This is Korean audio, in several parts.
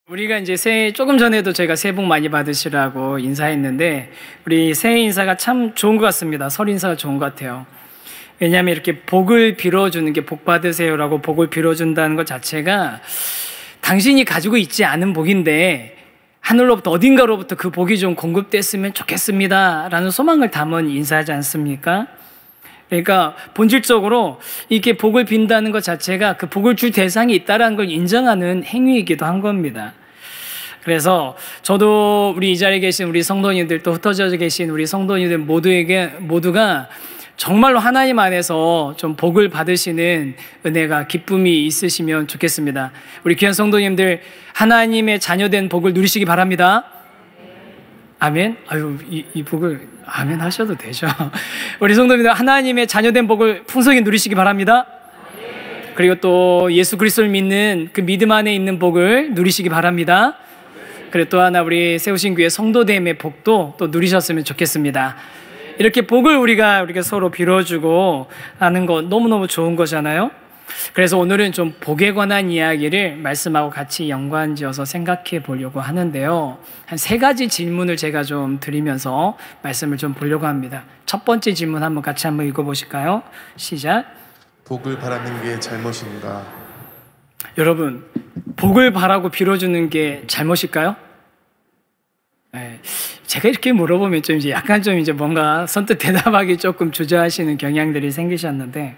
우리가 이제 새해 조금 전에도 저희가 새해 복 많이 받으시라고 인사했는데 우리 새해 인사가 참 좋은 것 같습니다. 설 인사가 좋은 것 같아요. 왜냐하면 이렇게 복을 빌어주는 게 복 받으세요라고 복을 빌어준다는 것 자체가 당신이 가지고 있지 않은 복인데 하늘로부터 어딘가로부터 그 복이 좀 공급됐으면 좋겠습니다 라는 소망을 담은 인사하지 않습니까? 그러니까 본질적으로 이렇게 복을 빈다는 것 자체가 그 복을 줄 대상이 있다는 걸 인정하는 행위이기도 한 겁니다. 그래서 저도 우리 이 자리에 계신 우리 성도님들 또 흩어져 계신 우리 성도님들 모두가 정말로 하나님 안에서 좀 복을 받으시는 은혜가 기쁨이 있으시면 좋겠습니다. 우리 귀한 성도님들 하나님의 자녀된 복을 누리시기 바랍니다. 아멘. 이 복을 아멘 하셔도 되죠. 우리 성도님들 하나님의 자녀된 복을 풍성히 누리시기 바랍니다. 그리고 또 예수 그리스도를 믿는 그 믿음 안에 있는 복을 누리시기 바랍니다. 그리고 또 하나 우리 세우신 교회 성도됨의 복도 또 누리셨으면 좋겠습니다. 이렇게 복을 우리가 서로 빌어주고 하는 거 너무너무 좋은 거잖아요. 그래서 오늘은 좀 복에 관한 이야기를 말씀하고 같이 연관지어서 생각해 보려고 하는데요. 한 3가지 질문을 제가 좀 드리면서 말씀을 좀 보려고 합니다. 첫 번째 질문 같이 한번 읽어보실까요? 시작. 복을 바라는 게 잘못인가? 여러분, 복을 바라고 빌어주는 게 잘못일까요? 네, 제가 이렇게 물어보면 좀 이제 약간 좀 이제 뭔가 선뜻 대답하기 조금 주저하시는 경향들이 생기셨는데,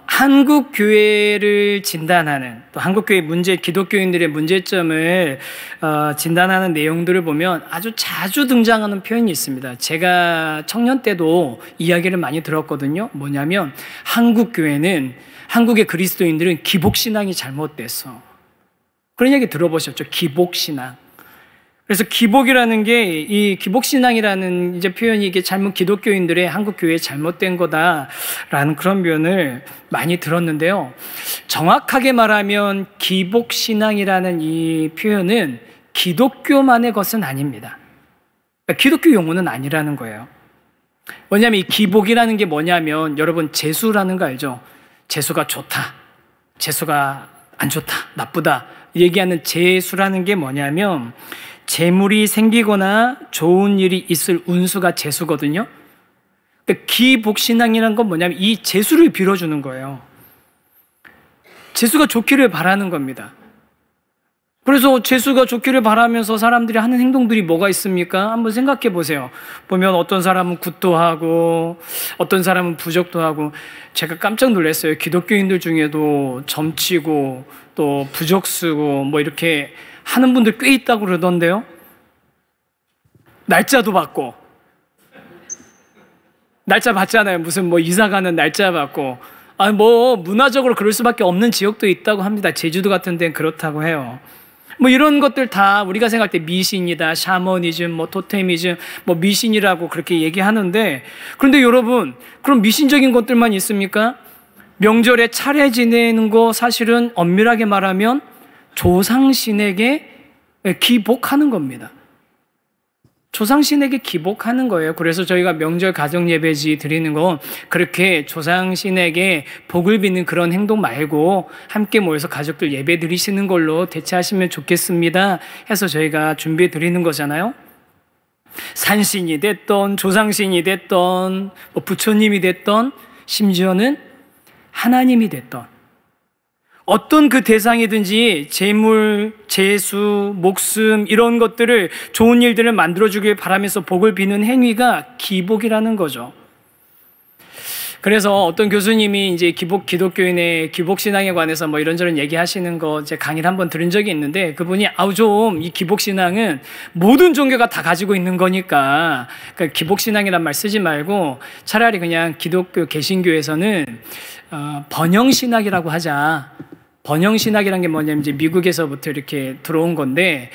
한국 교회를 진단하는 또 한국 교회 기독교인들의 문제점을 진단하는 내용들을 보면 아주 자주 등장하는 표현이 있습니다. 제가 청년 때도 이야기를 많이 들었거든요. 뭐냐면 한국 교회는 한국의 그리스도인들은 기복신앙이 잘못됐어. 그런 얘기 들어보셨죠? 기복신앙. 그래서 기복이라는 게 이 기복신앙이라는 이제 표현이 이게 기독교인들의 한국 교회에 잘못된 거다라는 그런 표현을 많이 들었는데요. 정확하게 말하면 기복신앙이라는 이 표현은 기독교만의 것은 아닙니다. 그러니까 기독교 용어는 아니라는 거예요. 뭐냐면 이 기복이라는 게 뭐냐면 여러분 재수라는 거 알죠? 재수가 좋다, 재수가 안 좋다, 나쁘다 얘기하는 재수라는 게 뭐냐면 재물이 생기거나 좋은 일이 있을 운수가 재수거든요. 그러니까 기복신앙이라는 건 뭐냐면 이 재수를 빌어주는 거예요. 재수가 좋기를 바라는 겁니다. 그래서 재수가 좋기를 바라면서 사람들이 하는 행동들이 뭐가 있습니까? 한번 생각해 보세요. 보면 어떤 사람은 굿도 하고 어떤 사람은 부적도 하고. 제가 깜짝 놀랐어요. 기독교인들 중에도 점치고 또 부적 쓰고 뭐 이렇게 하는 분들 꽤 있다고 그러던데요. 날짜도 받고. 날짜 받잖아요. 무슨 뭐 이사 가는 날짜 받고. 뭐 문화적으로 그럴 수밖에 없는 지역도 있다고 합니다. 제주도 같은 데는 그렇다고 해요. 뭐 이런 것들 다 우리가 생각할 때 미신이다, 샤머니즘, 뭐 토테미즘, 뭐 미신이라고 그렇게 얘기하는데, 그런데 여러분, 그런 미신적인 것들만 있습니까? 명절에 차례 지내는 거 사실은 엄밀하게 말하면 조상신에게 기복하는 겁니다. 조상신에게 기복하는 거예요. 그래서 저희가 명절 가정예배지 드리는 건 그렇게 조상신에게 복을 비는 그런 행동 말고 함께 모여서 가족들 예배 드리시는 걸로 대체하시면 좋겠습니다 해서 저희가 준비해 드리는 거잖아요. 산신이 됐던 조상신이 됐던 뭐 부처님이 됐던 심지어는 하나님이 됐던 어떤 그 대상이든지 재물, 재수, 목숨 이런 것들을 좋은 일들을 만들어주길 바라면서 복을 비는 행위가 기복이라는 거죠. 그래서 어떤 교수님이 이제 기독교인의 기복신앙에 관해서 뭐 이런저런 얘기하시는 거 제 강의를 한번 들은 적이 있는데 그분이 이 기복신앙은 모든 종교가 다 가지고 있는 거니까 그러니까 기복신앙이란 말 쓰지 말고 차라리 그냥 기독교 개신교에서는 번영신학이라고 하자. 번영신학이라는 게 뭐냐면 이제 미국에서부터 이렇게 들어온 건데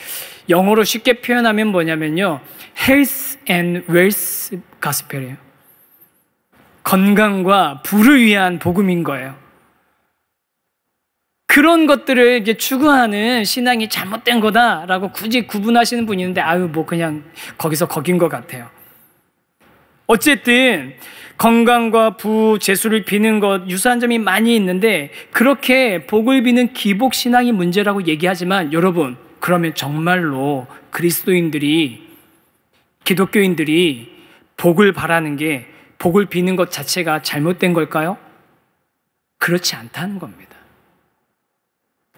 영어로 쉽게 표현하면 뭐냐면요. Health and Wealth Gospel이에요. 건강과 부를 위한 복음인 거예요. 그런 것들을 이제 추구하는 신앙이 잘못된 거다라고 굳이 구분하시는 분이 있는데 뭐 그냥 거기서 거긴 것 같아요. 어쨌든 건강과 부, 재수를 비는 것 유사한 점이 많이 있는데 그렇게 복을 비는 기복신앙이 문제라고 얘기하지만 여러분, 그러면 정말로 그리스도인들이, 기독교인들이 복을 바라는 게, 복을 비는 것 자체가 잘못된 걸까요? 그렇지 않다는 겁니다.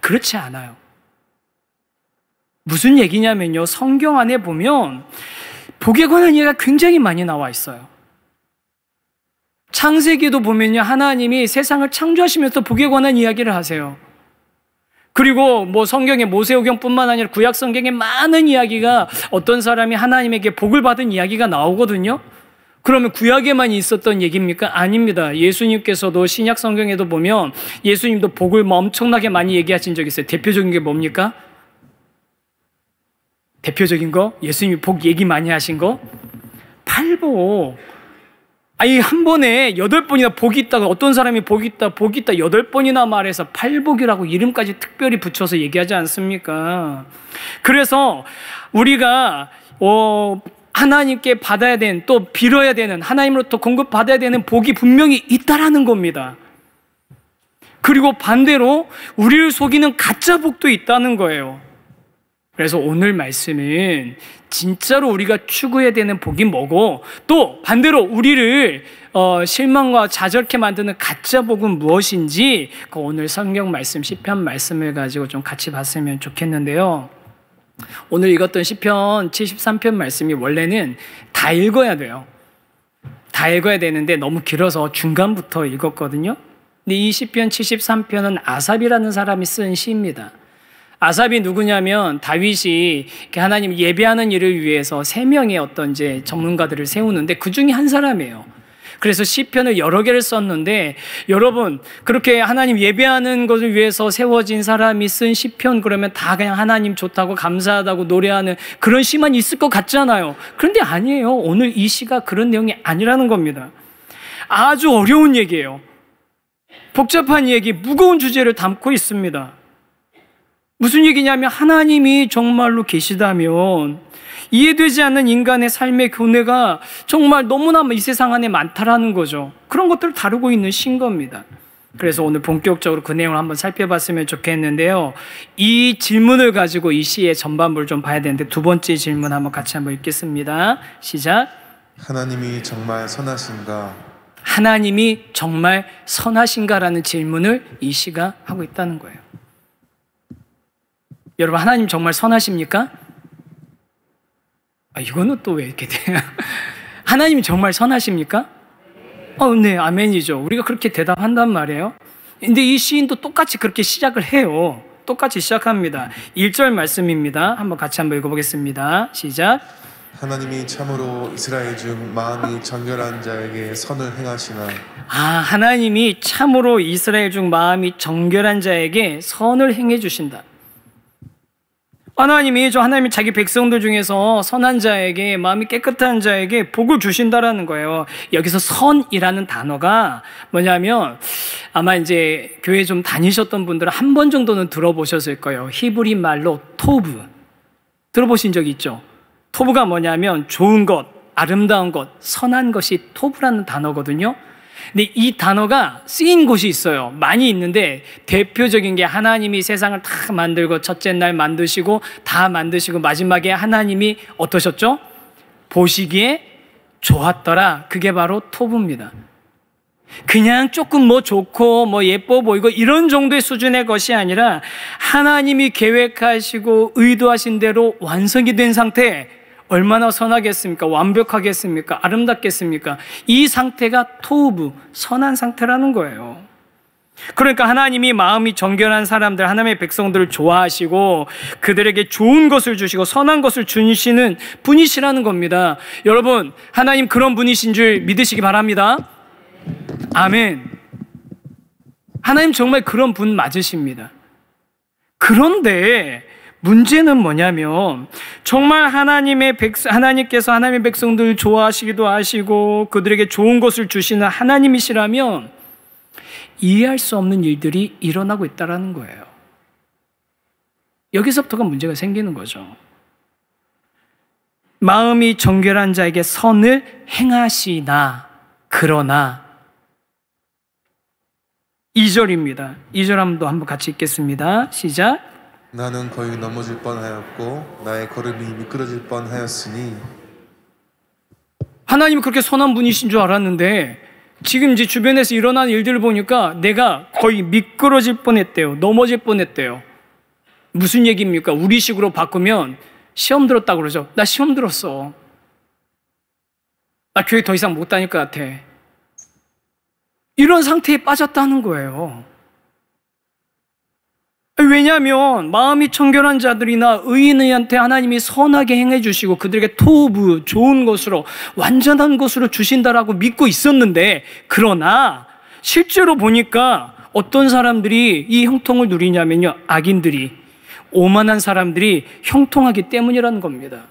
그렇지 않아요. 무슨 얘기냐면요, 성경 안에 보면 복에 관한 이야기가 굉장히 많이 나와 있어요. 창세기도 보면요, 하나님이 세상을 창조하시면서 복에 관한 이야기를 하세요. 그리고 뭐 성경의 모세오경뿐만 아니라 구약 성경에 많은 이야기가 어떤 사람이 하나님에게 복을 받은 이야기가 나오거든요. 그러면 구약에만 있었던 얘기입니까? 아닙니다. 예수님께서도 신약 성경에도 보면 예수님도 복을 엄청나게 많이 얘기하신 적이 있어요. 대표적인 게 뭡니까? 대표적인 거? 예수님이 복 얘기 많이 하신 거? 팔복. 아니, 한 번에 8번이나 복이 있다가, 어떤 사람이 복이 있다 8번이나 말해서 팔복이라고 이름까지 특별히 붙여서 얘기하지 않습니까? 그래서 우리가 하나님께 받아야 되는, 또 빌어야 되는, 하나님으로부터 공급받아야 되는 복이 분명히 있다라는 겁니다. 그리고 반대로 우리를 속이는 가짜 복도 있다는 거예요. 그래서 오늘 말씀은 진짜로 우리가 추구해야 되는 복이 뭐고, 또 반대로 우리를 실망과 좌절케 만드는 가짜 복은 무엇인지, 그 오늘 성경 말씀, 시편 말씀을 가지고 좀 같이 봤으면 좋겠는데요. 오늘 읽었던 시편 73편 말씀이 원래는 다 읽어야 돼요. 다 읽어야 되는데 너무 길어서 중간부터 읽었거든요. 근데 이 시편 73편은 아삽이라는 사람이 쓴 시입니다. 아삽이 누구냐면, 다윗이 하나님 예배하는 일을 위해서 3명의 어떤 이제 전문가들을 세우는데 그 중에 한 사람이에요. 그래서 시편을 여러 개를 썼는데, 여러분, 그렇게 하나님 예배하는 것을 위해서 세워진 사람이 쓴 시편, 그러면 다 그냥 하나님 좋다고 감사하다고 노래하는 그런 시만 있을 것 같잖아요. 그런데 아니에요. 오늘 이 시가 그런 내용이 아니라는 겁니다. 아주 어려운 얘기예요. 복잡한 얘기, 무거운 주제를 담고 있습니다. 무슨 얘기냐면, 하나님이 정말로 계시다면 이해되지 않는 인간의 삶의 교뇌가 정말 너무나 이 세상 안에 많다라는 거죠. 그런 것들을 다루고 있는 시인 겁니다. 그래서 오늘 본격적으로 그 내용을 한번 살펴봤으면 좋겠는데요. 이 질문을 가지고 이 시의 전반부를 좀 봐야 되는데, 두 번째 질문 한번 같이 한번 읽겠습니다. 시작. 하나님이 정말 선하신가? 하나님이 정말 선하신가라는 질문을 이 시가 하고 있다는 거예요. 여러분, 하나님 정말 선하십니까? 이거는 또 왜 이렇게 돼요? 하나님 정말 선하십니까? 네, 아멘이죠. 우리가 그렇게 대답한단 말이에요. 근데 이 시인도 똑같이 그렇게 시작을 해요. 똑같이 시작합니다. 1절 말씀입니다. 한번 같이 한번 읽어보겠습니다. 시작. 하나님이 참으로 이스라엘 중 마음이 정결한 자에게 선을 행하시나? 하나님이 참으로 이스라엘 중 마음이 정결한 자에게 선을 행해 주신다. 하나님이 자기 백성들 중에서 선한 자에게, 마음이 깨끗한 자에게 복을 주신다라는 거예요. 여기서 선이라는 단어가 뭐냐면, 아마 이제 교회 좀 다니셨던 분들은 한 번 정도는 들어보셨을 거예요. 히브리 말로 토브. 들어보신 적 있죠? 토브가 뭐냐면 좋은 것, 아름다운 것, 선한 것이 토브라는 단어거든요. 근데 이 단어가 쓰인 곳이 있어요. 많이 있는데, 대표적인 게 하나님이 세상을 다 만들고 첫째 날 만드시고 다 만드시고 마지막에 하나님이 어떠셨죠? 보시기에 좋았더라. 그게 바로 토부입니다. 그냥 조금 좋고 예뻐 보이고 이런 정도의 수준의 것이 아니라, 하나님이 계획하시고 의도하신 대로 완성이 된 상태, 얼마나 선하겠습니까? 완벽하겠습니까? 아름답겠습니까? 이 상태가 토부, 선한 상태라는 거예요. 그러니까 하나님이 마음이 정결한 사람들, 하나님의 백성들을 좋아하시고 그들에게 좋은 것을 주시고 선한 것을 주시는 분이시라는 겁니다. 여러분, 하나님 그런 분이신 줄 믿으시기 바랍니다. 아멘. 하나님 정말 그런 분 맞으십니다. 그런데 문제는 뭐냐면, 정말 하나님께서 하나님의 백성들을 좋아하시기도 하시고 그들에게 좋은 것을 주시는 하나님이시라면 이해할 수 없는 일들이 일어나고 있다는 거예요. 여기서부터가 문제가 생기는 거죠. 마음이 정결한 자에게 선을 행하시나, 그러나 2절입니다. 2절 한번 같이 읽겠습니다. 시작. 나는 거의 넘어질 뻔하였고 나의 걸음이 미끄러질 뻔하였으니. 하나님이 그렇게 선한 분이신 줄 알았는데 지금 이제 주변에서 일어난 일들을 보니까 내가 거의 미끄러질 뻔했대요. 넘어질 뻔했대요. 무슨 얘기입니까? 우리식으로 바꾸면 시험 들었다고 그러죠. 나 시험 들었어. 나 교회 더 이상 못 다닐 것 같아. 이런 상태에 빠졌다는 거예요. 왜냐하면 마음이 청결한 자들이나 의인한테 하나님이 선하게 행해 주시고 그들에게 토부, 좋은 것으로, 완전한 것으로 주신다라고 믿고 있었는데, 그러나 실제로 보니까 어떤 사람들이 이 형통을 누리냐면요, 악인들이, 오만한 사람들이 형통하기 때문이라는 겁니다.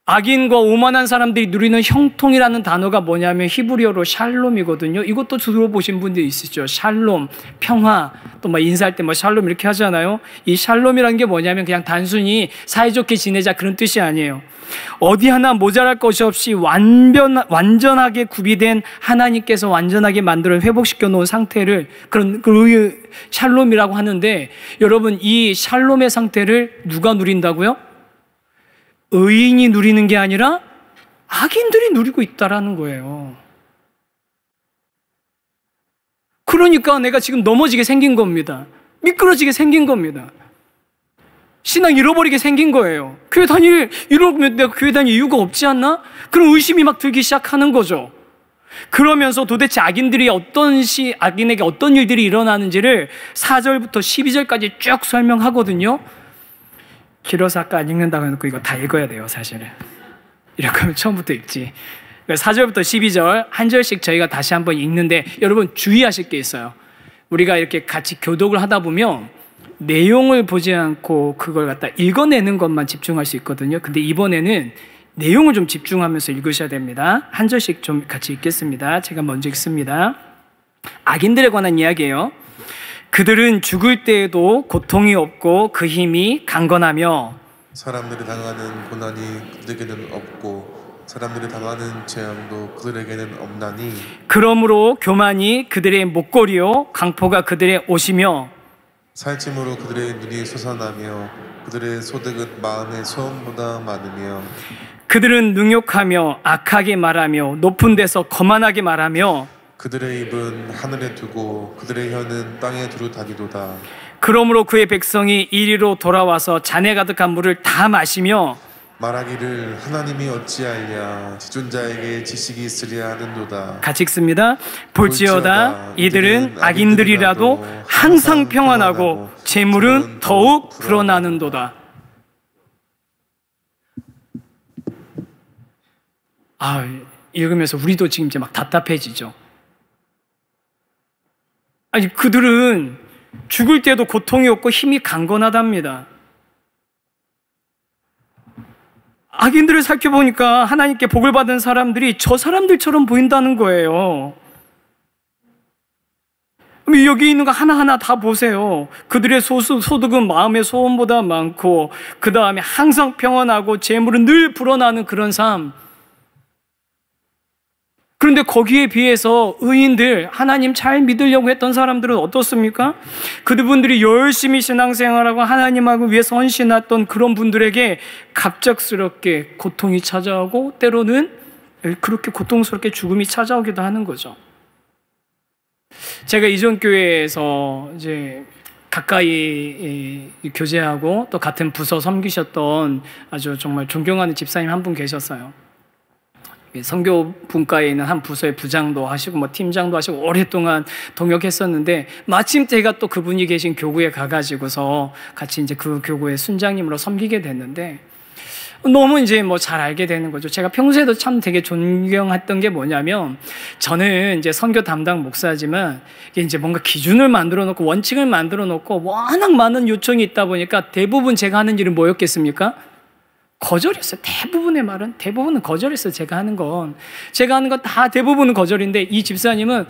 악인과 오만한 사람들이 누리는 형통이라는 단어가 뭐냐면 히브리어로 샬롬이거든요. 이것도 들어보신 분들이 있으시죠. 샬롬, 평화, 또 막 인사할 때 뭐 샬롬 이렇게 하잖아요. 이 샬롬이라는 게 뭐냐면 그냥 단순히 사이좋게 지내자 그런 뜻이 아니에요. 어디 하나 모자랄 것이 없이 완전하게 구비된 하나님께서 완전하게 만들어 회복시켜 놓은 상태를 그런 그 샬롬이라고 하는데, 여러분 이 샬롬의 상태를 누가 누린다고요? 의인이 누리는 게 아니라 악인들이 누리고 있다라는 거예요. 그러니까 내가 지금 넘어지게 생긴 겁니다. 미끄러지게 생긴 겁니다. 신앙 잃어버리게 생긴 거예요. 교회 이러면 내가 교회 다닐 이유가 없지 않나? 그런 의심이 막 들기 시작하는 거죠. 그러면서 도대체 악인에게 어떤 일들이 일어나는지를 4절부터 12절까지 쭉 설명하거든요. 길어서 아까 안 읽는다고 해놓고 이거 다 읽어야 돼요, 사실은. 이렇게 하면 처음부터 읽지. 4절부터 12절 한 절씩 저희가 다시 한번 읽는데, 여러분 주의하실 게 있어요. 우리가 이렇게 같이 교독을 하다 보면 내용을 보지 않고 그걸 갖다 읽어내는 것만 집중할 수 있거든요. 근데 이번에는 내용을 좀 집중하면서 읽으셔야 됩니다. 한 절씩 좀 같이 읽겠습니다. 제가 먼저 읽습니다. 악인들에 관한 이야기예요. 그들은 죽을 때에도 고통이 없고 그 힘이 강건하며, 사람들이 당하는 고난이 그들에게는 없고 사람들이 당하는 재앙도 그들에게는 없나니, 그러므로 교만이 그들의 목걸이요 강포가 그들의 옷이며, 살찜으로 그들의 눈이 솟아나며 그들의 소득은 마음의 소음보다 많으며, 그들은 능욕하며 악하게 말하며 높은 데서 거만하게 말하며, 그들의 입은 하늘에 두고 그들의 혀는 땅에 두루 다니도다. 그러므로 그의 백성이 이리로 돌아와서 잔해 가득한 물을 다 마시며 말하기를 하나님이 어찌하랴 지존자에게 지식이 있으랴 하는도다. 같이 읽습니다. 볼지어다 이들은 악인들이라도 항상 평안하고 재물은 더욱 불어나는도다. 읽으면서 우리도 지금 이제 막 답답해지죠. 아니, 그들은 죽을 때도 고통이 없고 힘이 강건하답니다. 악인들을 살펴보니까 하나님께 복을 받은 사람들이 저 사람들처럼 보인다는 거예요. 여기 있는 거 하나하나 다 보세요. 그들의 소득은 마음의 소원보다 많고, 그 다음에 항상 평안하고 재물은 늘 불어나는 그런 삶. 그런데 거기에 비해서 의인들, 하나님 잘 믿으려고 했던 사람들은 어떻습니까? 그분들이 열심히 신앙생활하고 하나님하고 위해서 헌신했던 그런 분들에게 갑작스럽게 고통이 찾아오고, 때로는 그렇게 고통스럽게 죽음이 찾아오기도 하는 거죠. 제가 이전 교회에서 이제 가까이 교제하고 또 같은 부서 섬기셨던 아주 정말 존경하는 집사님 한 분 계셨어요. 선교 분과에 있는 한 부서의 부장도 하시고 뭐 팀장도 하시고 오랫동안 동역했었는데, 마침 제가 또 그분이 계신 교구에 가가지고서 같이 이제 그 교구의 순장님으로 섬기게 됐는데, 너무 이제 뭐 잘 알게 되는 거죠. 제가 평소에도 참 되게 존경했던 게 뭐냐면, 저는 이제 선교 담당 목사지만 이게 이제 뭔가 기준을 만들어 놓고 원칙을 만들어 놓고 워낙 많은 요청이 있다 보니까 대부분 제가 하는 일은 뭐였겠습니까? 거절했어요. 대부분은 거절했어요. 제가 하는 건 다 대부분은 거절인데, 이 집사님은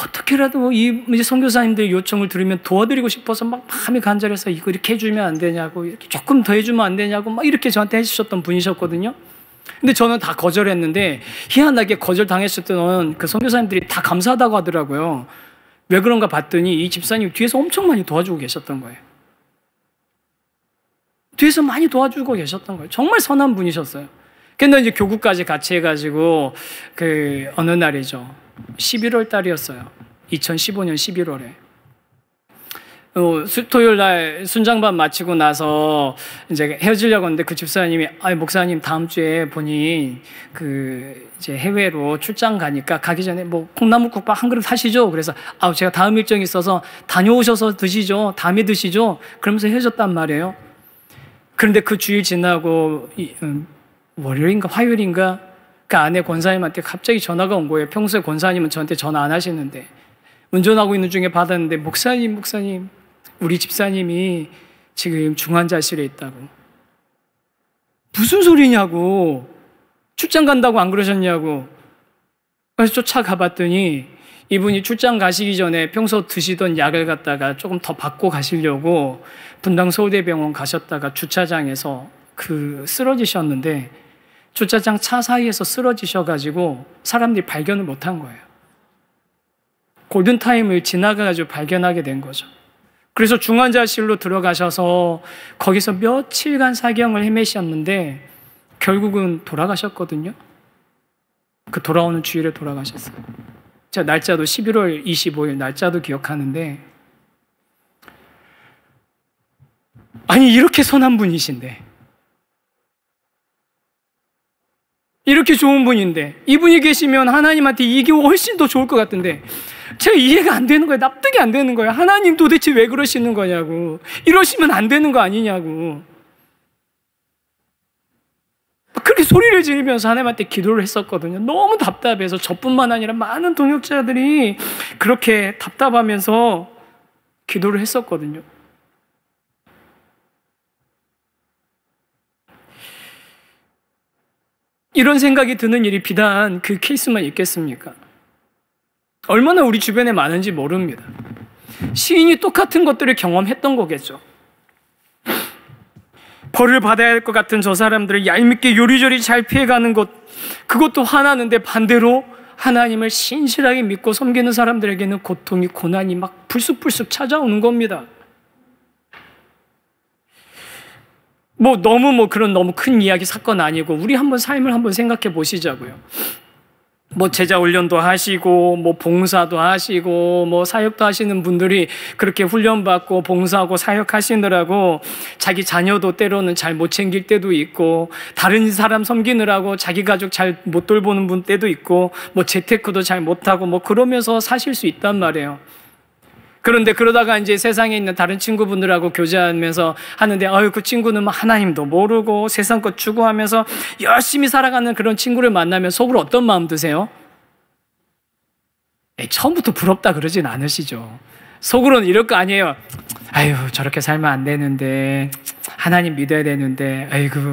어떻게라도 이 선교사님들 요청을 들으면 도와드리고 싶어서 막 마음이 간절해서 이거 이렇게 해주면 안 되냐고, 이렇게 조금 더 해주면 안 되냐고 막 이렇게 저한테 해주셨던 분이셨거든요. 근데 저는 다 거절했는데 희한하게 거절당했었던 그 선교사님들이 다 감사하다고 하더라고요. 왜 그런가 봤더니 이 집사님 뒤에서 엄청 많이 도와주고 계셨던 거예요. 뒤에서 많이 도와주고 계셨던 거예요. 정말 선한 분이셨어요. 근데 이제 교구까지 같이 해가지고 그 어느 날이죠. 11월 달이었어요. 2015년 11월에. 토요일 날 순장반 마치고 나서 이제 헤어지려고 하는데 그 집사님이 목사님 다음 주에 본인 그 이제 해외로 출장 가니까 가기 전에 뭐 콩나물국밥 한 그릇 하시죠. 그래서 제가 다음 일정이 있어서 다녀오셔서 드시죠. 다음에 드시죠. 그러면서 헤어졌단 말이에요. 그런데 그 주일 지나고 월요일인가 화요일인가 그 아내 권사님한테 갑자기 전화가 온 거예요. 평소에 권사님은 저한테 전화 안 하시는데 운전하고 있는 중에 받았는데 목사님 우리 집사님이 지금 중환자실에 있다고. 무슨 소리냐고. 출장 간다고 안 그러셨냐고. 그래서 쫓아가 봤더니 이분이 출장 가시기 전에 평소 드시던 약을 갖다가 조금 더 받고 가시려고 분당 서울대병원 가셨다가 주차장에서 쓰러지셨는데 주차장 차 사이에서 쓰러지셔가지고 사람들이 발견을 못한 거예요. 골든타임을 지나가가지고 발견하게 된 거죠. 그래서 중환자실로 들어가셔서 거기서 며칠간 사경을 헤매셨는데 결국은 돌아가셨거든요. 그 돌아오는 주일에 돌아가셨어요. 제가 날짜도 11월 25일 날짜도 기억하는데 아니 이렇게 선한 분이신데 이렇게 좋은 분인데 이분이 계시면 하나님한테 이게 훨씬 더 좋을 것 같은데 제가 이해가 안 되는 거예요. 납득이 안 되는 거예요. 하나님 도대체 왜 그러시는 거냐고. 이러시면 안 되는 거 아니냐고. 그렇게 소리를 지르면서 하나님한테 기도를 했었거든요. 너무 답답해서 저뿐만 아니라 많은 동역자들이 그렇게 답답하면서 기도를 했었거든요. 이런 생각이 드는 일이 비단 그 케이스만 있겠습니까? 얼마나 우리 주변에 많은지 모릅니다. 시인이 똑같은 것들을 경험했던 거겠죠. 벌을 받아야 할 것 같은 저 사람들을 얄밉게 요리조리 잘 피해가는 것, 그것도 화나는데 반대로 하나님을 신실하게 믿고 섬기는 사람들에게는 고통이, 고난이 막 불쑥불쑥 찾아오는 겁니다. 너무 큰 이야기 사건 아니고 우리 한번 삶을 한번 생각해 보시자고요. 제자 훈련도 하시고 봉사도 하시고 사역도 하시는 분들이 그렇게 훈련받고 봉사하고 사역하시느라고 자기 자녀도 때로는 잘 못 챙길 때도 있고 다른 사람 섬기느라고 자기 가족 잘 못 돌보는 분 때도 있고 재테크도 잘 못하고 그러면서 사실 수 있단 말이에요. 그런데 그러다가 이제 세상에 있는 다른 친구분들하고 교제하면서 하는데 그 친구는 하나님도 모르고 세상 것 추구하면서 열심히 살아가는 그런 친구를 만나면 속으로 어떤 마음 드세요? 처음부터 부럽다 그러진 않으시죠. 속으로는 이럴 거 아니에요. 저렇게 살면 안 되는데 하나님 믿어야 되는데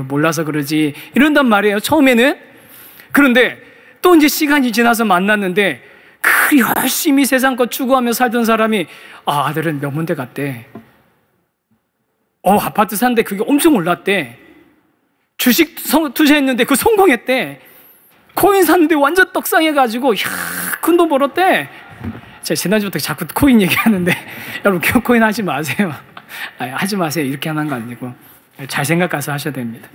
몰라서 그러지 이런단 말이에요. 처음에는. 그런데 또 이제 시간이 지나서 만났는데 그 열심히 세상 것 추구하며 살던 사람이 아들은 명문대 갔대. 아파트 샀는데 그게 엄청 올랐대. 주식 투자했는데 그거 성공했대. 코인 샀는데 완전 떡상해가지고 큰 돈 벌었대. 제가 지난주부터 자꾸 코인 얘기하는데 여러분 코인 하지 마세요. 하지 마세요. 이렇게 하는 거 아니고 잘 생각해서 하셔야 됩니다.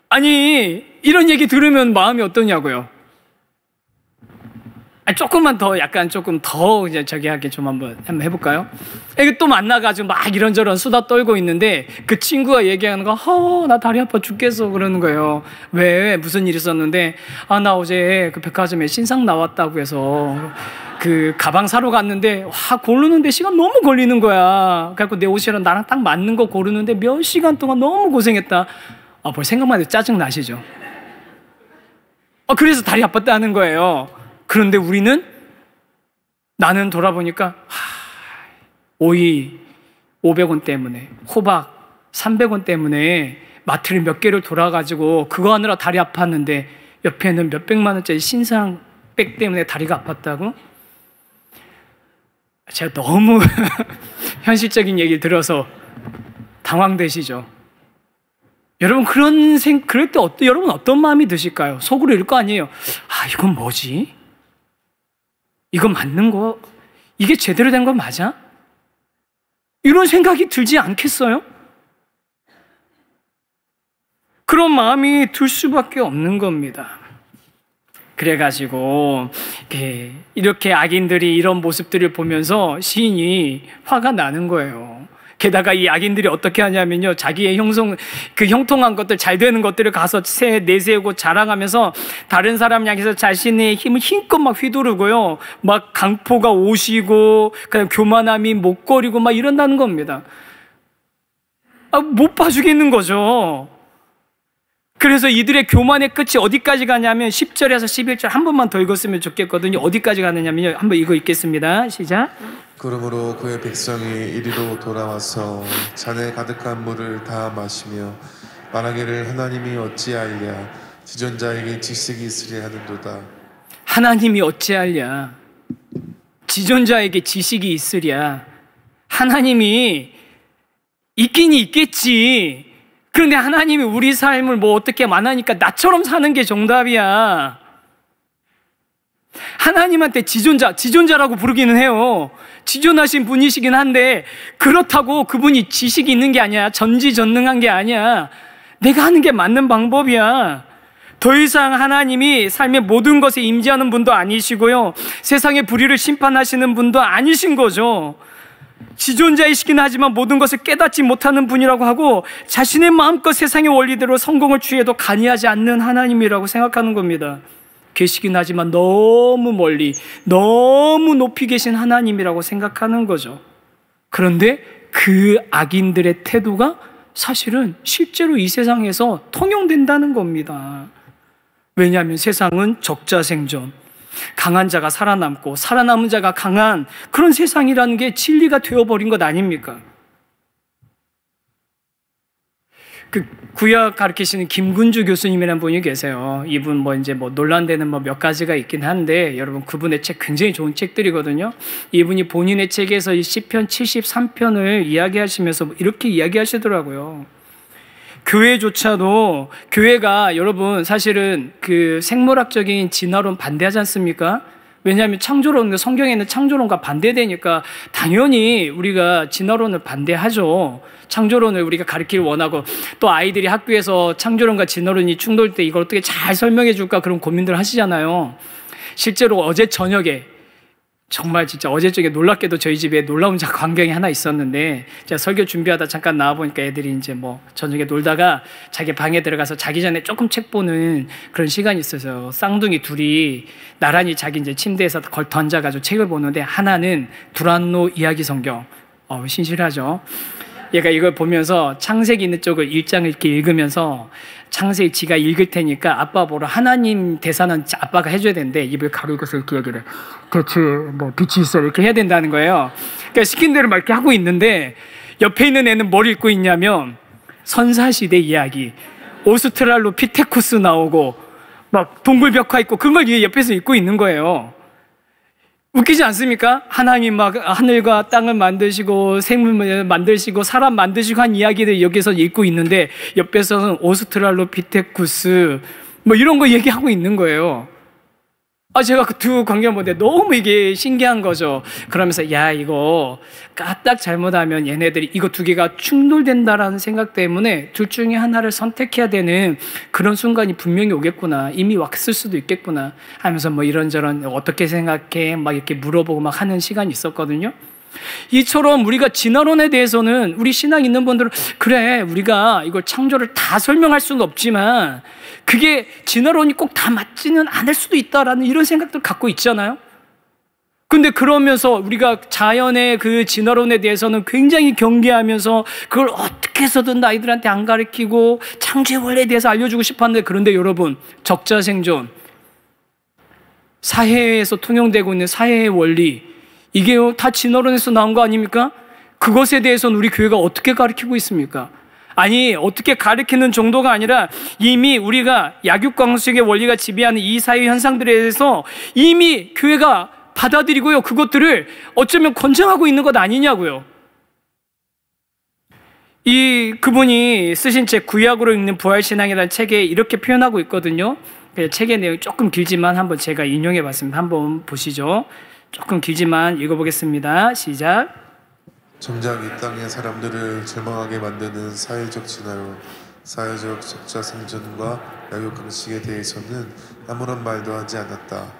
아니 이런 얘기 들으면 마음이 어떠냐고요? 조금만 더 조금 더 이제 하게 좀 한번 해볼까요? 이게 또 만나가지고 막 이런저런 수다 떨고 있는데 그 친구가 얘기하는 거, 나 다리 아파 죽겠어 그러는 거예요. 왜? 무슨 일 있었는데 나 어제 그 백화점에 신상 나왔다고 해서 그 가방 사러 갔는데 고르는데 시간 너무 걸리는 거야. 그래갖고 내 옷이랑 나랑 딱 맞는 거 고르는데 몇 시간 동안 너무 고생했다. 벌 생각만 해도 짜증 나시죠? 그래서 다리 아팠다는 거예요. 그런데 나는 돌아보니까 오이 500원 때문에 호박 300원 때문에 마트를 몇 개를 돌아가지고 그거 하느라 다리 아팠는데 옆에는 몇백만 원짜리 신상백 때문에 다리가 아팠다고? 제가 너무 현실적인 얘기를 들어서 당황되시죠? 여러분 그럴 때 여러분 어떤 마음이 드실까요? 속으로 이럴 거 아니에요. 아, 이건 뭐지? 이거 맞는 거? 이게 제대로 된 거 맞아? 이런 생각이 들지 않겠어요? 그런 마음이 들 수밖에 없는 겁니다. 그래가지고 이렇게 악인들이 이런 모습들을 보면서 시인이 화가 나는 거예요. 게다가 이 악인들이 어떻게 하냐면요, 자기의 형통한 것들, 잘 되는 것들을 가서 내세우고 자랑하면서 다른 사람 향해서 자신의 힘을 힘껏 막 휘두르고요, 막 강포가 오시고 그냥 교만함이 목걸이고 막 이런다는 겁니다. 못 봐주겠는 거죠. 그래서 이들의 교만의 끝이 어디까지 가냐면 10절에서 11절 한 번만 더 읽었으면 좋겠거든요. 어디까지 가느냐면요, 한번 이거 읽겠습니다. 시작. 그러므로 그의 백성이 이리로 돌아와서 잔에 가득한 물을 다 마시며 말하기를 하나님이 어찌하랴 지존자에게 지식이 있으랴 하는도다. 하나님이 어찌하랴 지존자에게 지식이 있으랴. 하나님이 있긴 있겠지. 그런데 하나님이 우리 삶을 뭐 어떻게 만하니까 나처럼 사는 게 정답이야. 하나님한테 지존자라고 부르기는 해요. 지존하신 분이시긴 한데 그렇다고 그분이 지식이 있는 게 아니야. 전지전능한 게 아니야. 내가 하는 게 맞는 방법이야. 더 이상 하나님이 삶의 모든 것에 임재하는 분도 아니시고요, 세상의 불의를 심판하시는 분도 아니신 거죠. 지존자이시긴 하지만 모든 것을 깨닫지 못하는 분이라고 하고 자신의 마음껏 세상의 원리대로 성공을 취해도 간이하지 않는 하나님이라고 생각하는 겁니다. 계시긴 하지만 너무 멀리 너무 높이 계신 하나님이라고 생각하는 거죠. 그런데 그 악인들의 태도가 사실은 실제로 이 세상에서 통용된다는 겁니다. 왜냐하면 세상은 적자생존, 강한 자가 살아남고 살아남은 자가 강한 그런 세상이라는 게 진리가 되어버린 것 아닙니까? 그 구약 가르치시는 김군주 교수님이라는 분이 계세요. 이분 논란되는 몇 가지가 있긴 한데, 여러분 그분의 책 굉장히 좋은 책들이거든요. 이분이 본인의 책에서 이 시편 73편을 이야기하시면서 이렇게 이야기하시더라고요. 교회조차도, 교회가 여러분 사실은 그 생물학적인 진화론 반대하지 않습니까? 왜냐하면 성경에는 창조론과 반대되니까 당연히 우리가 진화론을 반대하죠. 창조론을 우리가 가르치길 원하고, 또 아이들이 학교에서 창조론과 진화론이 충돌될 때 이걸 어떻게 잘 설명해 줄까 그런 고민들 하시잖아요. 실제로 어제 저녁에, 정말 진짜 어제 저녁에 놀랍게도 저희 집에 놀라운 광경이 하나 있었는데, 제가 설교 준비하다 잠깐 나와보니까 애들이 저녁에 놀다가 자기 방에 들어가서 자기 전에 조금 책 보는 그런 시간이 있어서 쌍둥이 둘이 나란히 자기 침대에서 던져가지고 책을 보는데, 하나는 두란노 이야기 성경, 신실하죠. 얘가 이걸 보면서 창세기 있는 쪽을 1장을 이렇게 읽으면서, 창세기 지가 읽을 테니까 아빠 보러 하나님 대사는 아빠가 해줘야 되는데 입을 가리고서 이렇게 얘기를 해. 대체 빛이 있어 이렇게 해야 된다는 거예요. 그러니까 시킨 대로 막 이렇게 하고 있는데, 옆에 있는 애는 뭘 읽고 있냐면 선사시대 이야기, 오스트랄로피테쿠스 나오고 막 동굴벽화 있고 그런 걸 옆에서 읽고 있는 거예요. 웃기지 않습니까? 하나님 막 하늘과 땅을 만드시고 생물 만드시고 사람 만드시고 한 이야기들 여기서 읽고 있는데, 옆에서는 오스트랄로피테쿠스 이런 거 얘기하고 있는 거예요. 제가 그 두 광경 보는데 너무 이게 신기한 거죠. 그러면서 야, 이거 까딱 잘못하면 얘네들이 이거 두 개가 충돌된다라는 생각 때문에 둘 중에 하나를 선택해야 되는 그런 순간이 분명히 오겠구나, 이미 왔을 수도 있겠구나 하면서 이런저런 어떻게 생각해 막 이렇게 물어보고 막 하는 시간이 있었거든요. 이처럼 우리가 진화론에 대해서는 우리 신앙 있는 분들은 그래, 우리가 이걸 창조를 다 설명할 수는 없지만 그게 진화론이 꼭 다 맞지는 않을 수도 있다라는 이런 생각들 갖고 있잖아요. 근데 그러면서 우리가 자연의 그 진화론에 대해서는 굉장히 경계하면서 그걸 어떻게 해서든 아이들한테 안 가르치고 창조의 원리에 대해서 알려주고 싶었는데, 그런데 여러분, 적자생존, 사회에서 통용되고 있는 사회의 원리, 이게 다 진화론에서 나온 거 아닙니까? 그것에 대해서는 우리 교회가 어떻게 가르치고 있습니까? 아니, 어떻게 가르치는 정도가 아니라 이미 우리가 약육강식의 원리가 지배하는 이 사회 현상들에 대해서 이미 교회가 받아들이고요, 그것들을 어쩌면 권장하고 있는 것 아니냐고요. 그분이 쓰신 책 구약으로 읽는 부활신앙이라는 책에 이렇게 표현하고 있거든요. 책의 내용이 조금 길지만 한번 제가 인용해 봤습니다. 한번 보시죠. 조금 길지만 읽어보겠습니다. 시작. 정작 이 땅의 사람들을 절망하게 만드는 사회적 진화로 사회적 적자 생존과 양육 강식에 대해서는 아무런 말도 하지 않았다.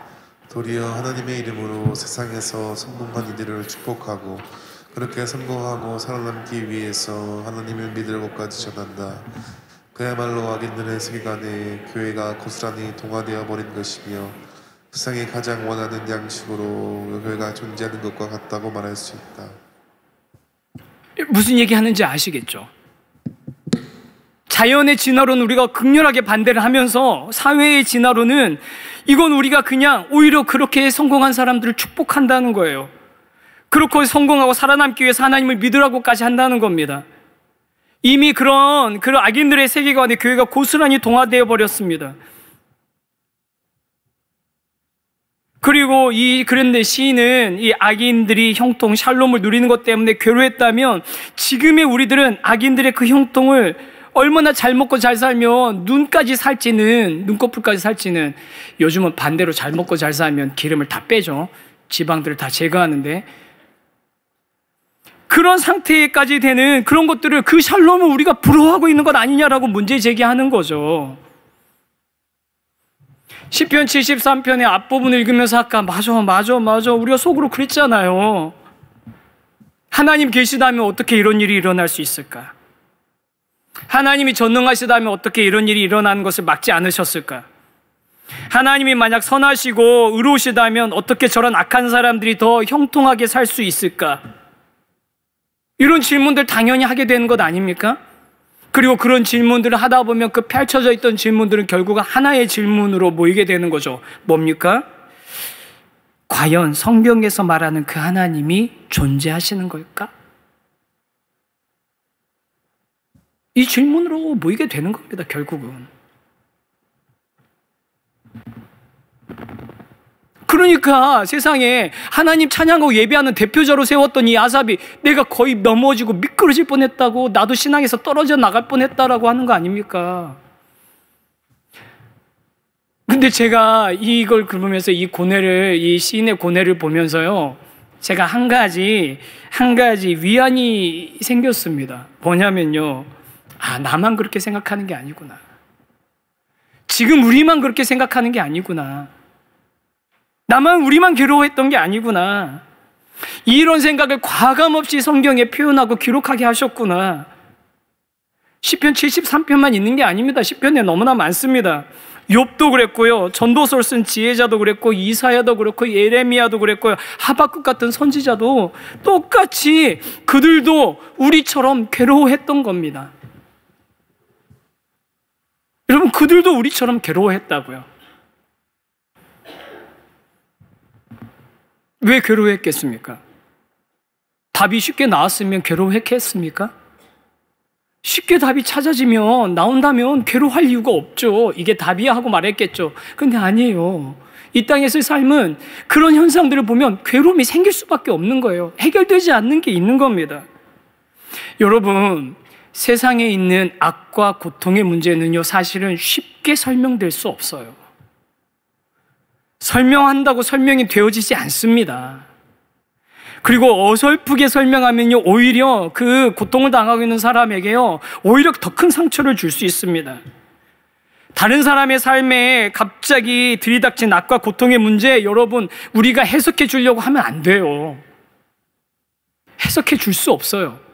도리어 하나님의 이름으로 세상에서 성공한 이들을 축복하고 그렇게 성공하고 살아남기 위해서 하나님을 믿을 것까지 전한다. 그야말로 악인들의 세계관에 교회가 고스란히 동화되어 버린 것이며 세상이 가장 원하는 양식으로 교회가 존재하는 것과 같다고 말할 수 있다. 무슨 얘기하는지 아시겠죠? 자연의 진화로는 우리가 극렬하게 반대를 하면서 사회의 진화로는 이건 우리가 그냥 오히려 그렇게 성공한 사람들을 축복한다는 거예요. 그렇고 성공하고 살아남기 위해서 하나님을 믿으라고까지 한다는 겁니다. 이미 그런 악인들의 세계관에 교회가 고스란히 동화되어 버렸습니다. 그리고 그런데 시인은 이 악인들이 형통, 샬롬을 누리는 것 때문에 괴로웠다면 지금의 우리들은 악인들의 그 형통을 얼마나 잘 먹고 잘 살면 눈꺼풀까지 살지는 요즘은 반대로 잘 먹고 잘 살면 기름을 다 빼죠. 지방들을 다 제거하는데 그런 상태까지 되는 그런 것들을 그 샬롬을 우리가 부러워하고 있는 것 아니냐라고 문제 제기하는 거죠. 시편 73편의 앞부분을 읽으면서 아까 맞아 우리가 속으로 그랬잖아요. 하나님 계시다면 어떻게 이런 일이 일어날 수 있을까? 하나님이 전능하시다면 어떻게 이런 일이 일어나는 것을 막지 않으셨을까? 하나님이 만약 선하시고 의로우시다면 어떻게 저런 악한 사람들이 더 형통하게 살 수 있을까? 이런 질문들 당연히 하게 되는 것 아닙니까? 그리고 그런 질문들을 하다 보면 그 펼쳐져 있던 질문들은 결국 하나의 질문으로 모이게 되는 거죠. 뭡니까? 과연 성경에서 말하는 그 하나님이 존재하시는 걸까? 이 질문으로 모이게 되는 겁니다, 결국은. 그러니까 세상에 하나님 찬양하고 예배하는 대표자로 세웠던 이 아삽이 내가 거의 넘어지고 미끄러질 뻔했다고, 나도 신앙에서 떨어져 나갈 뻔했다라고 하는 거 아닙니까? 근데 제가 이걸 보면서 이 시인의 고뇌를 보면서요, 제가 한 가지 위안이 생겼습니다. 뭐냐면요, 나만 그렇게 생각하는 게 아니구나. 지금 우리만 그렇게 생각하는 게 아니구나. 우리만 괴로워했던 게 아니구나. 이런 생각을 과감없이 성경에 표현하고 기록하게 하셨구나. 시편 73편만 있는 게 아닙니다. 시편에 너무나 많습니다. 욥도 그랬고요, 전도서를 쓴 지혜자도 그랬고, 이사야도 그렇고, 예레미야도 그랬고요, 하박국 같은 선지자도 똑같이 그들도 우리처럼 괴로워했던 겁니다. 여러분, 그들도 우리처럼 괴로워했다고요. 왜 괴로워했겠습니까? 답이 쉽게 나왔으면 괴로워했겠습니까? 쉽게 답이 나온다면 괴로워할 이유가 없죠. 이게 답이야 하고 말했겠죠. 근데 아니에요. 이 땅에서의 삶은 그런 현상들을 보면 괴로움이 생길 수밖에 없는 거예요. 해결되지 않는 게 있는 겁니다. 여러분, 세상에 있는 악과 고통의 문제는요, 사실은 쉽게 설명될 수 없어요. 설명한다고 설명이 되어지지 않습니다. 그리고 어설프게 설명하면요, 오히려 그 고통을 당하고 있는 사람에게요, 오히려 더 큰 상처를 줄 수 있습니다. 다른 사람의 삶에 갑자기 들이닥친 악과 고통의 문제, 여러분, 우리가 해석해 주려고 하면 안 돼요. 해석해 줄 수 없어요.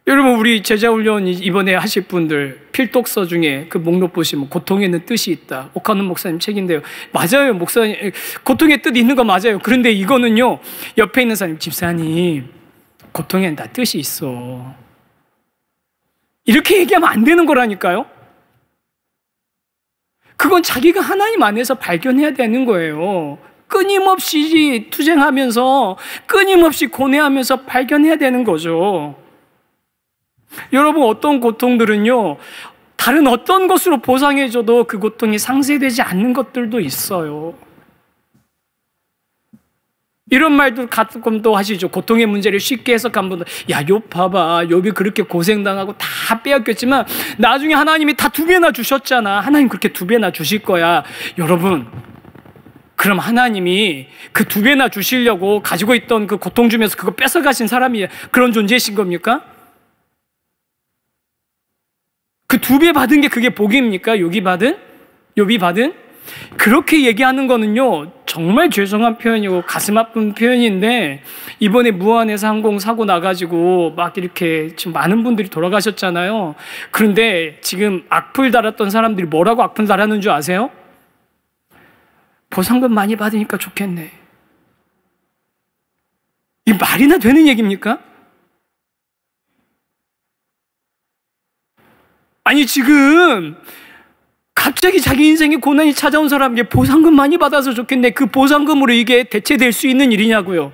여러분, 우리 제자훈련 이번에 하실 분들 필독서 중에 그 목록 보시면 고통에는 뜻이 있다. 옥하는 목사님 책인데요. 맞아요, 목사님. 고통의 뜻이 있는 거 맞아요. 그런데 이거는요, 옆에 있는 사람, 집사님, 고통에는 다 뜻이 있어. 이렇게 얘기하면 안 되는 거라니까요. 그건 자기가 하나님 안에서 발견해야 되는 거예요. 끊임없이 투쟁하면서, 끊임없이 고뇌하면서 발견해야 되는 거죠. 여러분, 어떤 고통들은요, 다른 어떤 것으로 보상해줘도 그 고통이 상쇄되지 않는 것들도 있어요. 이런 말도 가끔 또 하시죠. 고통의 문제를 쉽게 해석한 분들, 야, 욥 봐봐. 욥이 그렇게 고생당하고 다 빼앗겼지만 나중에 하나님이 다 2배나 주셨잖아. 하나님 그렇게 2배나 주실 거야. 여러분, 그럼 하나님이 그 2배나 주시려고 가지고 있던 그 고통 주면서 그거 뺏어가신 사람이 그런 존재이신 겁니까? 그 2배 받은 게 그게 복입니까? 욥이 받은? 그렇게 얘기하는 거는요, 정말 죄송한 표현이고 가슴 아픈 표현인데, 이번에 무안에서 항공 사고 나가지고 막 이렇게 지금 많은 분들이 돌아가셨잖아요. 그런데 지금 악플 달았던 사람들이 뭐라고 악플 달았는 줄 아세요? 보상금 많이 받으니까 좋겠네. 이 말이나 되는 얘기입니까? 아니, 지금 갑자기 자기 인생에 고난이 찾아온 사람에게 보상금 많이 받아서 좋겠네. 그 보상금으로 이게 대체될 수 있는 일이냐고요.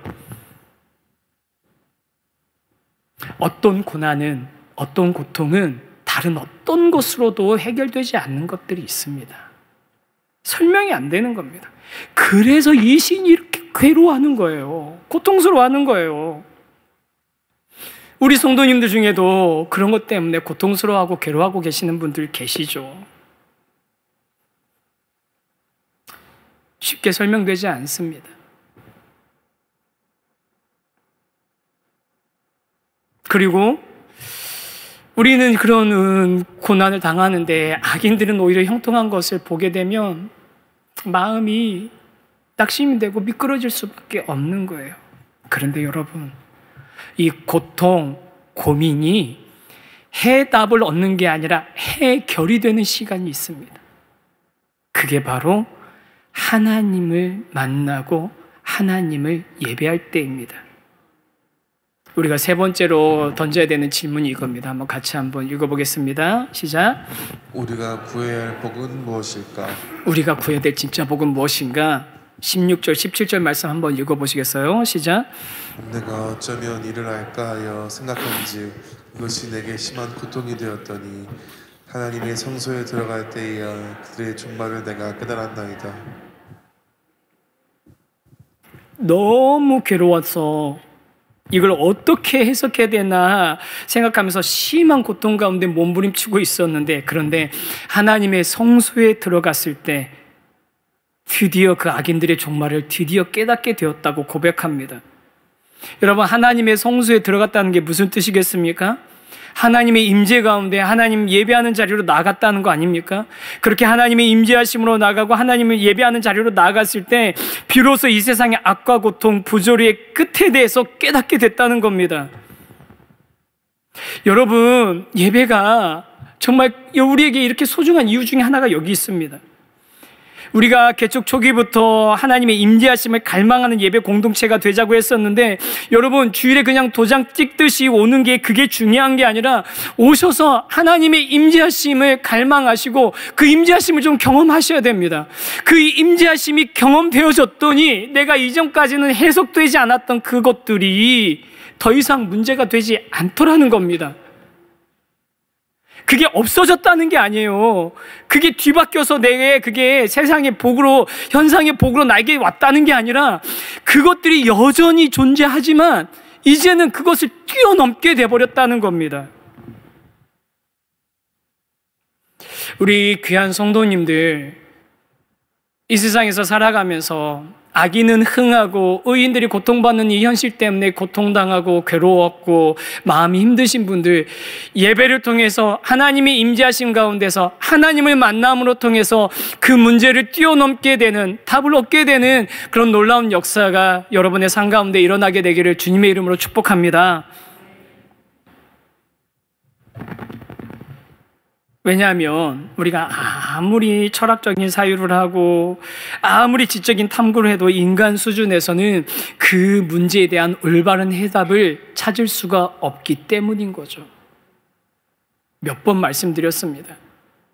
어떤 고난은, 어떤 고통은 다른 어떤 것으로도 해결되지 않는 것들이 있습니다. 설명이 안 되는 겁니다. 그래서 이 시인이 이렇게 괴로워하는 거예요. 고통스러워하는 거예요. 우리 성도님들 중에도 그런 것 때문에 고통스러워하고 괴로워하고 계시는 분들 계시죠. 쉽게 설명되지 않습니다. 그리고 우리는 그런 고난을 당하는데 악인들은 오히려 형통한 것을 보게 되면 마음이 낙심이 되고 미끄러질 수밖에 없는 거예요. 그런데 여러분, 이 고통, 고민이 해답을 얻는 게 아니라 해결이 되는 시간이 있습니다. 그게 바로 하나님을 만나고 하나님을 예배할 때입니다. 우리가 3번째로 던져야 되는 질문이 이겁니다. 한번 같이 한번 읽어보겠습니다. 시작. 우리가 구해야 할 복은 무엇일까? 우리가 구해야 될 진짜 복은 무엇인가? 16절, 17절 말씀 한번 읽어보시겠어요? 시작. 내가 어쩌면 이를 알까 하여 생각한즉 그것이 내게 심한 고통이 되었더니 하나님의 성소에 들어갈 때에야 그들의 종말을 내가 깨달았나이다. 너무 괴로워서 이걸 어떻게 해석해야 되나 생각하면서 심한 고통 가운데 몸부림치고 있었는데, 그런데 하나님의 성소에 들어갔을 때 드디어 그 악인들의 종말을 드디어 깨닫게 되었다고 고백합니다. 여러분, 하나님의 성소에 들어갔다는 게 무슨 뜻이겠습니까? 하나님의 임재 가운데 하나님 예배하는 자리로 나갔다는 거 아닙니까? 그렇게 하나님의 임재하심으로 나가고 하나님을 예배하는 자리로 나갔을 때 비로소 이 세상의 악과 고통, 부조리의 끝에 대해서 깨닫게 됐다는 겁니다. 여러분, 예배가 정말 우리에게 이렇게 소중한 이유 중에 하나가 여기 있습니다. 우리가 개척 초기부터 하나님의 임재하심을 갈망하는 예배 공동체가 되자고 했었는데, 여러분, 주일에 그냥 도장 찍듯이 오는 게 그게 중요한 게 아니라 오셔서 하나님의 임재하심을 갈망하시고 그 임재하심을 좀 경험하셔야 됩니다. 그 임재하심이 경험되어졌더니 내가 이전까지는 해석되지 않았던 그것들이 더 이상 문제가 되지 않더라는 겁니다. 그게 없어졌다는 게 아니에요. 그게 뒤바뀌어서 내게 그게 세상의 복으로, 현상의 복으로 나에게 왔다는 게 아니라 그것들이 여전히 존재하지만 이제는 그것을 뛰어넘게 돼버렸다는 겁니다. 우리 귀한 성도님들, 이 세상에서 살아가면서 악인은 흥하고 의인들이 고통받는 이 현실 때문에 고통당하고 괴로웠고 마음이 힘드신 분들, 예배를 통해서 하나님의 임재하심 가운데서 하나님을 만남으로 통해서 그 문제를 뛰어넘게 되는, 답을 얻게 되는 그런 놀라운 역사가 여러분의 삶 가운데 일어나게 되기를 주님의 이름으로 축복합니다. 왜냐하면 우리가 아무리 철학적인 사유를 하고 아무리 지적인 탐구를 해도 인간 수준에서는 그 문제에 대한 올바른 해답을 찾을 수가 없기 때문인 거죠. 몇 번 말씀드렸습니다.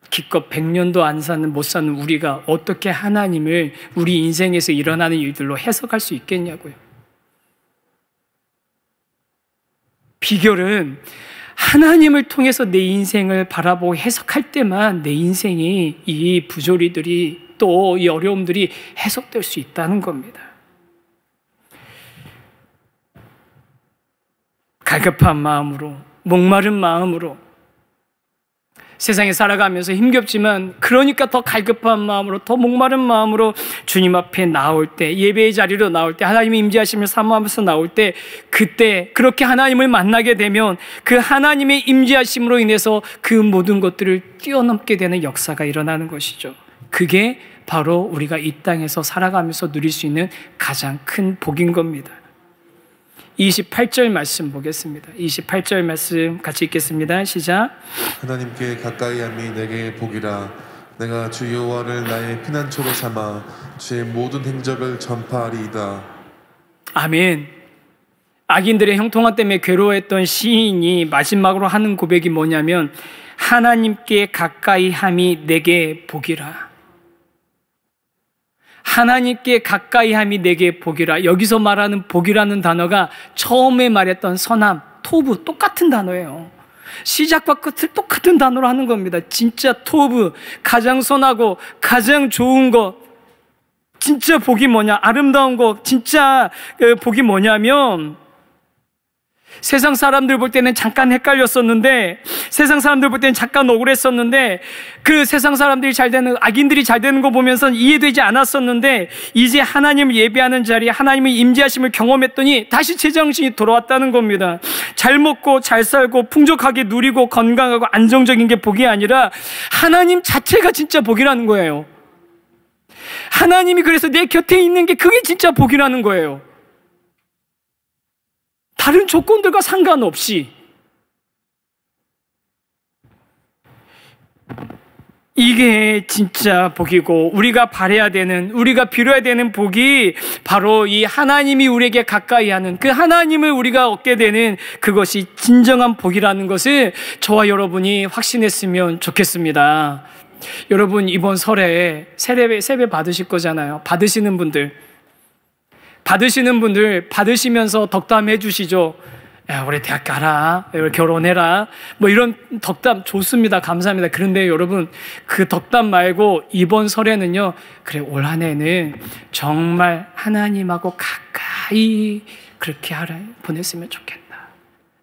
기껏 100년도 안 사는, 못 사는 우리가 어떻게 하나님을 우리 인생에서 일어나는 일들로 해석할 수 있겠냐고요. 비결은 하나님을 통해서 내 인생을 바라보고 해석할 때만 내 인생이 이 부조리들이 또 이 어려움들이 해석될 수 있다는 겁니다. 갈급한 마음으로, 목마른 마음으로 세상에 살아가면서 힘겹지만 그러니까 더 갈급한 마음으로, 더 목마른 마음으로 주님 앞에 나올 때, 예배의 자리로 나올 때, 하나님의 임재하심을 사모하면서 나올 때, 그때 그렇게 하나님을 만나게 되면 그 하나님의 임재하심으로 인해서 그 모든 것들을 뛰어넘게 되는 역사가 일어나는 것이죠. 그게 바로 우리가 이 땅에서 살아가면서 누릴 수 있는 가장 큰 복인 겁니다. 28절 말씀 보겠습니다. 28절 말씀 같이 읽겠습니다. 시작. 하나님께 가까이함이 내게 복이라. 내가 주 여호와를 나의 피난처로 삼아 주의 모든 행적을 전파하리이다. 아멘. 악인들의 형통함 때문에 괴로워했던 시인이 마지막으로 하는 고백이 뭐냐면 하나님께 가까이함이 내게 복이라. 하나님께 가까이함이 내게 복이라. 여기서 말하는 복이라는 단어가 처음에 말했던 선함, 토브 똑같은 단어예요. 시작과 끝을 똑같은 단어로 하는 겁니다. 진짜 토브, 가장 선하고 가장 좋은 것, 진짜 복이 뭐냐, 아름다운 것, 진짜 복이 뭐냐면 세상 사람들 볼 때는 잠깐 헷갈렸었는데, 세상 사람들 볼 때는 잠깐 억울했었는데, 그 세상 사람들이 잘 되는, 악인들이 잘 되는 거 보면서 이해되지 않았었는데, 이제 하나님을 예배하는 자리에 하나님의 임재하심을 경험했더니 다시 제정신이 돌아왔다는 겁니다. 잘 먹고 잘 살고 풍족하게 누리고 건강하고 안정적인 게 복이 아니라 하나님 자체가 진짜 복이라는 거예요. 하나님이 그래서 내 곁에 있는 게 그게 진짜 복이라는 거예요. 다른 조건들과 상관없이 이게 진짜 복이고, 우리가 바라야 되는, 우리가 빌어야 되는 복이 바로 이 하나님이 우리에게 가까이 하는 그 하나님을 우리가 얻게 되는 그것이 진정한 복이라는 것을 저와 여러분이 확신했으면 좋겠습니다. 여러분, 이번 설에 세배 받으실 거잖아요. 받으시는 분들 받으시면서 덕담해 주시죠. 야, 우리 대학 가라, 우리 결혼해라, 뭐 이런 덕담 좋습니다. 감사합니다. 그런데 여러분, 그 덕담 말고 이번 설에는요, 그래, 올 한 해는 정말 하나님하고 가까이 그렇게 보냈으면 좋겠다.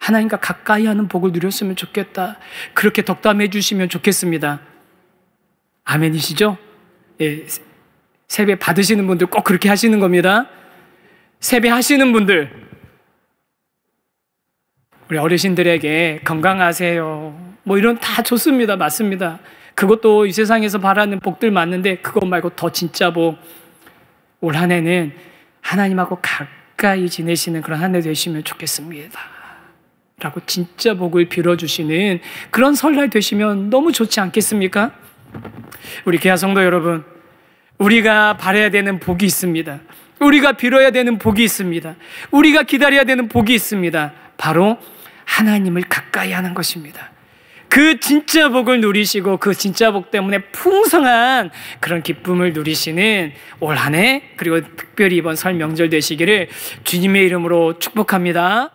하나님과 가까이 하는 복을 누렸으면 좋겠다. 그렇게 덕담해 주시면 좋겠습니다. 아멘이시죠? 예, 세배 받으시는 분들 꼭 그렇게 하시는 겁니다. 세배 하시는 분들, 우리 어르신들에게 건강하세요, 뭐 이런 다 좋습니다. 맞습니다. 그것도 이 세상에서 바라는 복들 많은데 그것 말고 더 진짜 복, 올 한 해는 하나님하고 가까이 지내시는 그런 한 해 되시면 좋겠습니다 라고 진짜 복을 빌어주시는 그런 설날 되시면 너무 좋지 않겠습니까? 우리 귀한 성도 여러분, 우리가 바라야 되는 복이 있습니다. 우리가 빌어야 되는 복이 있습니다. 우리가 기다려야 되는 복이 있습니다. 바로 하나님을 가까이 하는 것입니다. 그 진짜 복을 누리시고 그 진짜 복 때문에 풍성한 그런 기쁨을 누리시는 올 한 해, 그리고 특별히 이번 설 명절 되시기를 주님의 이름으로 축복합니다.